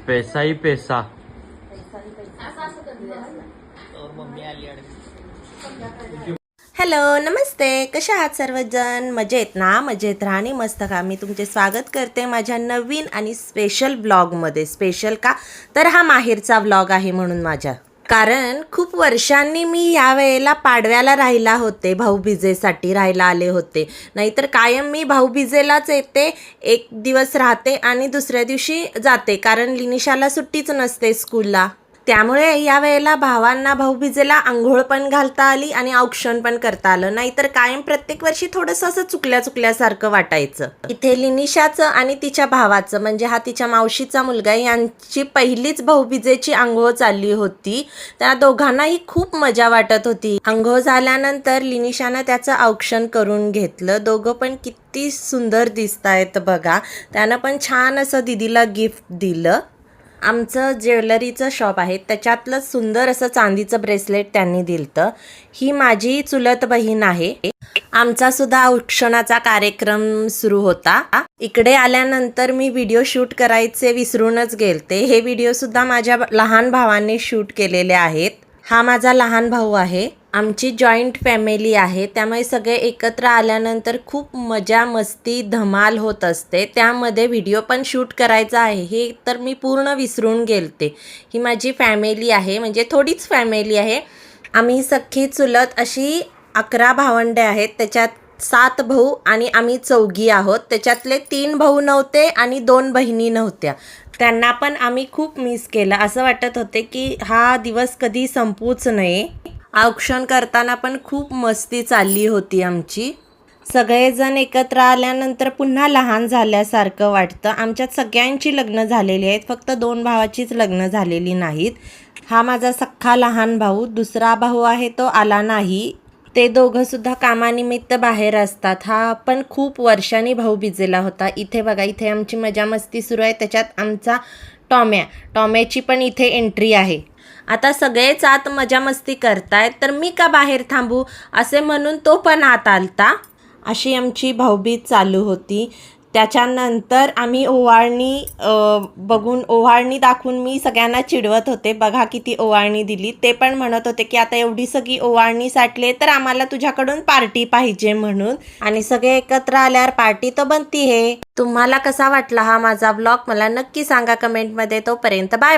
पैसा ही पैसा। हॅलो नमस्ते, कशा आहात सर्वजण? मजेत ना? मजेत राहा आणि मस्त का. मी तुमचे स्वागत करते माझ्या नवीन आणि स्पेशल ब्लॉगमध्ये. स्पेशल का तर हा माहेरचा ब्लॉग आहे म्हणून माझ्या, कारण खूप वर्षांनी मी या वेळेला पाडव्याला राहिला होते, भाऊबीजेसाठी राहायला आले होते. नाहीतर कायम मी भाऊबीजेलाच येते, एक दिवस राहते आणि दुसऱ्या दिवशी जाते, कारण लिनिशाला सुट्टीच नसते स्कूलला. त्यामुळे या वेळेला भावांना भाऊबीजेला आंघोळ पण घालता आली आणि औक्षण पण करता आलं. नाहीतर कायम प्रत्येक वर्षी थोडंसं असं चुकल्यासारखं वाटायचं. इथे लिनिशाचं आणि तिच्या भावाचं, म्हणजे हा तिच्या मावशीचा मुलगा, यांची पहिलीच भाऊबीजेची आंघोळ चालली होती. त्या दोघांनाही खूप मजा वाटत होती. आंघोळ झाल्यानंतर लिनिशानं त्याचं औक्षण करून घेतलं. दोघं पण किती सुंदर दिसतायत बघा. त्यानं पण छान असं दिदीला गिफ्ट दिलं. आमचं ज्वेलरीचं शॉप आहे, त्याच्यातलं सुंदर असं चांदीचं ब्रेसलेट त्यांनी दिलतं. ही माझी चुलत बहीण आहे. आमचा सुद्धा औक्षणाचा कार्यक्रम सुरू होता. इकडे आल्यानंतर मी व्हिडिओ शूट करायचे विसरूनच गेलते. हे व्हिडिओ सुद्धा माझ्या लहान भावाने शूट केलेले आहेत. हा माझा लहान भाऊ आहे. आमची जॉईंट फॅमिली आहे, त्यामुळे सगळे एकत्र आल्यानंतर खूप मजा मस्ती धमाल होत असते. त्यामध्ये व्हिडिओ पण शूट करायचा आहे, हे तर मी पूर्ण विसरून गेलते. ही माझी फॅमिली आहे, म्हणजे थोडीच फॅमिली आहे. आम्ही सख्खी चुलत अशी 11 भावंडे आहेत. त्याच्यात 7 भाऊ आणि आम्ही 4 आहोत. त्याच्यातले 3 भाऊ नव्हते आणि 2 बहिणी नव्हत्या. त्यांना पण आम्ही खूप मिस केलं. असं वाटत होते की हा दिवस कधी संपूच नये. औक्षण करताना पण खूप मस्ती चालली होती आमची. सगळेजण एकत्र आल्यानंतर पुन्हा लहान झाल्यासारखं वाटतं. आमच्यात सगळ्यांची लग्न झालेली आहेत, फक्त 2 भावाचीच लग्न झालेली नाहीत. हा माझा सख्खा लहान भाऊ. दुसरा भाऊ आहे तो आला नाही, ते दोघंसुद्धा कामानिमित्त बाहेर असतात. हा पण खूप वर्षांनी भाऊबीजेला होता. इथे बघा, इथे आमची मजा मस्ती सुरू आहे. त्याच्यात आमचा टॉम्याची पण इथे एंट्री आहे. आता सगळेच आत मजा मस्ती करतायत, तर मी का बाहेर थांबू असे म्हणून तो पण आत आलता. अशी आमची भाऊबीज चालू होती. त्याच्यानंतर आम्ही ओवाळणी दाखवून मी सगळ्यांना चिडवत होते, बघा किती ओवाळणी दिली. ते पण म्हणत होते की आता एवढी सगळी ओवाळणी साठली तर आम्हाला तुझ्याकडून पार्टी पाहिजे म्हणून. आणि सगळे एकत्र आल्यावर पार्टी तर बनती है. तुम्हाला कसा वाटला हा माझा ब्लॉग मला नक्की सांगा कमेंटमध्ये. तोपर्यंत बाय बाय.